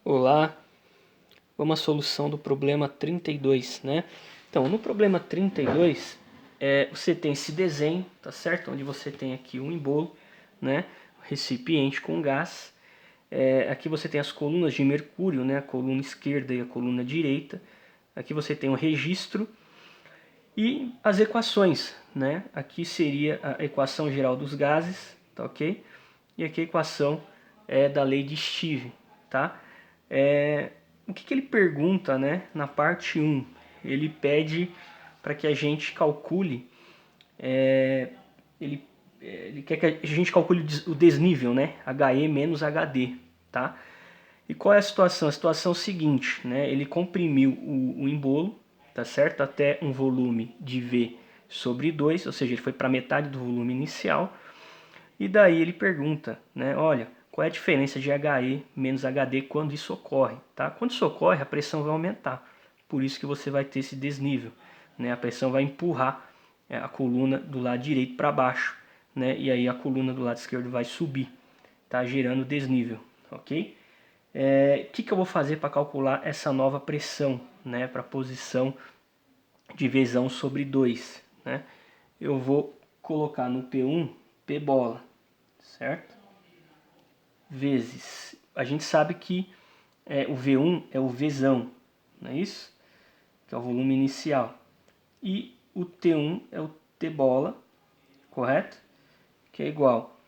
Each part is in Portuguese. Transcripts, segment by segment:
Olá, vamos à solução do problema 32, né? Então, no problema 32, você tem esse desenho, tá certo? Onde você tem aqui um embolo, né? Recipiente com gás. Aqui você tem as colunas de mercúrio, né? A coluna esquerda e a coluna direita. Aqui você tem o registro e as equações, né? Aqui seria a equação geral dos gases, tá ok? E aqui a equação da lei de Steve, tá? O que ele pergunta, né, na parte 1? Ele pede para que a gente calcule, ele, ele quer que a gente calcule o desnível, né, HE menos HD, tá? E qual é a situação? A situação é o seguinte, né, ele comprimiu o embolo, tá certo? Até um volume de V sobre 2, ou seja, ele foi para metade do volume inicial. E daí ele pergunta, né, olha, qual é a diferença de HE menos HD quando isso ocorre? Tá? Quando isso ocorre, a pressão vai aumentar. Por isso que você vai ter esse desnível. Né? A pressão vai empurrar a coluna do lado direito para baixo. Né? E aí a coluna do lado esquerdo vai subir, tá? Gerando desnível. Ok? O que eu vou fazer para calcular essa nova pressão, né? Para a posição de Vzão sobre 2? Né? Eu vou colocar no P1 P bola, certo? Vezes. A gente sabe que o V1 é o Vzão, não é isso? Que é o volume inicial. E o T1 é o T bola, correto? Que é igual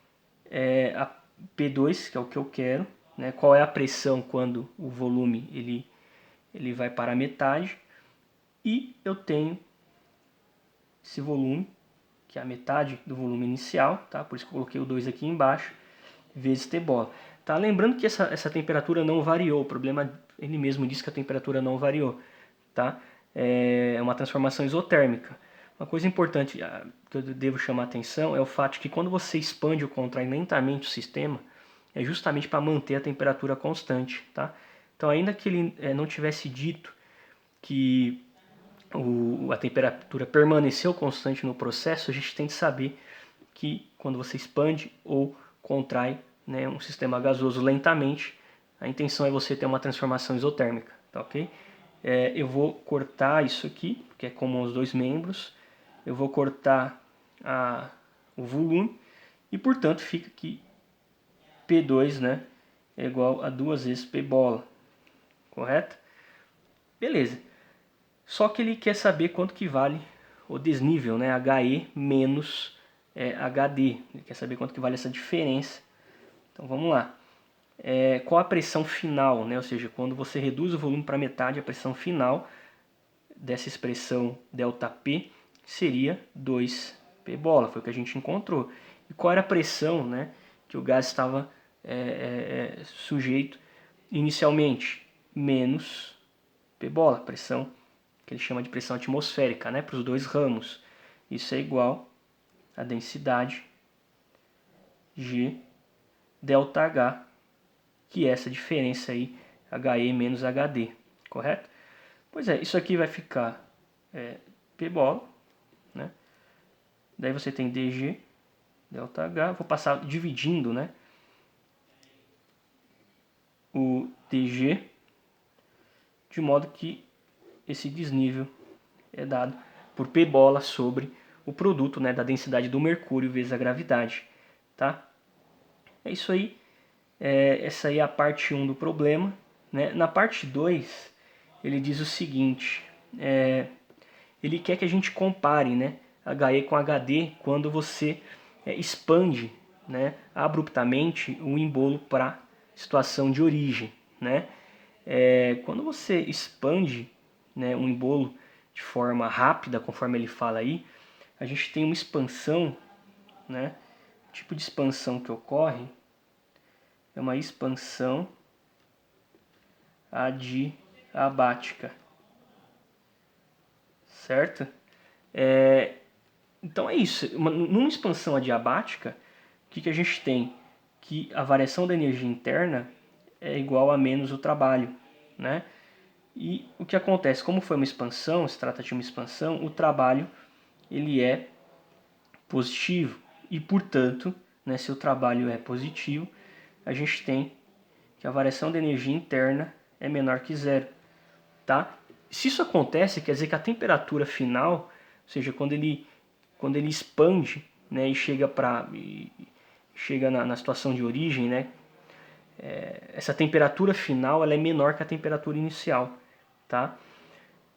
a P2, que é o que eu quero. Né? Qual é a pressão quando o volume ele vai para a metade. E eu tenho esse volume, que é a metade do volume inicial, tá? Por isso que eu coloquei o 2 aqui embaixo, vezes T bola. Tá? Lembrando que essa temperatura não variou, o problema, ele mesmo diz que a temperatura não variou. Tá? É uma transformação isotérmica. Uma coisa importante que eu devo chamar a atenção é o fato de que quando você expande ou contrai lentamente o sistema, é justamente para manter a temperatura constante. Tá? Então, ainda que ele não tivesse dito que a temperatura permaneceu constante no processo, a gente tem que saber que quando você expande ou contrai, né, um sistema gasoso lentamente, a intenção é você ter uma transformação isotérmica, tá ok? Eu vou cortar isso aqui, que é comum aos dois membros, eu vou cortar o volume e, portanto, fica aqui P2, né, é igual a 2 vezes P bola, correto? Beleza. Só que ele quer saber quanto que vale o desnível, né, HE menos HD. Ele quer saber quanto que vale essa diferença. Então vamos lá. Qual a pressão final, né? Ou seja, quando você reduz o volume para metade, a pressão final dessa expressão ΔP seria 2P bola, foi o que a gente encontrou. E qual era a pressão, né, que o gás estava sujeito inicialmente? Menos P bola, pressão que ele chama de pressão atmosférica, né, para os dois ramos. Isso é igual a densidade G ΔH, que é essa diferença aí, HE menos HD, correto? Pois é, isso aqui vai ficar P bola, né? Daí você tem DG, ΔH, vou passar dividindo, né? O DG, de modo que esse desnível é dado por P bola sobre o produto, né, da densidade do mercúrio vezes a gravidade, tá? É isso aí. Essa aí é a parte 1 do problema. Né? Na parte 2, ele diz o seguinte, ele quer que a gente compare, né, HE com HD quando você expande, né, abruptamente o embolo para situação de origem. Né? Quando você expande, né, um embolo de forma rápida, conforme ele fala aí, a gente tem uma expansão, né? O tipo de expansão que ocorre é uma expansão adiabática, certo? Então é isso. Numa expansão adiabática, o que a gente tem? Que a variação da energia interna é igual a menos o trabalho, né? E o que acontece? Como foi uma expansão, se trata de uma expansão, o trabalho ele é positivo e, portanto, né, se o trabalho é positivo, a gente tem que a variação de energia interna é menor que zero, tá? Se isso acontece, quer dizer que a temperatura final, ou seja, quando ele expande, né, e chega na situação de origem, né, essa temperatura final ela é menor que a temperatura inicial, tá?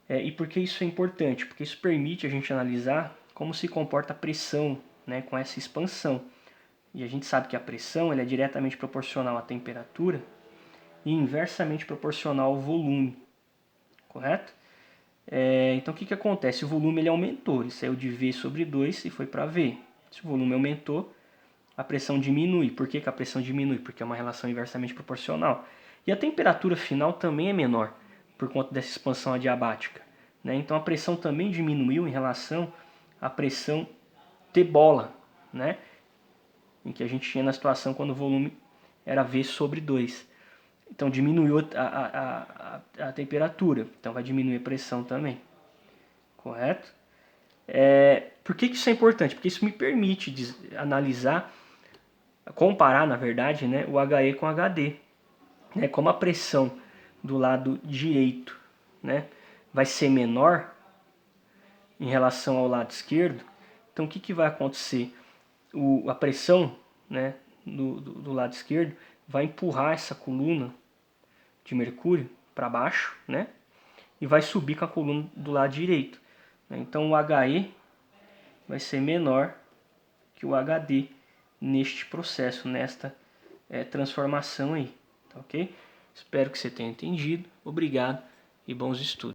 E por que isso é importante? Porque isso permite a gente analisar como se comporta a pressão, né, com essa expansão. E a gente sabe que a pressão ela é diretamente proporcional à temperatura e inversamente proporcional ao volume, correto? Então o que acontece? O volume ele aumentou, ele saiu de V sobre 2 e foi para V. Se o volume aumentou, a pressão diminui. Por que a pressão diminui? Porque é uma relação inversamente proporcional. E a temperatura final também é menor, por conta dessa expansão adiabática, né? Então a pressão também diminuiu em relação à pressão T-bola, né? Em que a gente tinha na situação quando o volume era V sobre 2. Então diminuiu a temperatura, então vai diminuir a pressão também, correto? Por que isso é importante? Porque isso me permite analisar, comparar na verdade, né, o HE com o HD. Né, como a pressão do lado direito, né, vai ser menor em relação ao lado esquerdo, então o que vai acontecer? A pressão, né, do lado esquerdo vai empurrar essa coluna de mercúrio para baixo, né, e vai subir com a coluna do lado direito. Então o HE vai ser menor que o HD neste processo, nesta transformação aí, tá ok? Espero que você tenha entendido. Obrigado e bons estudos.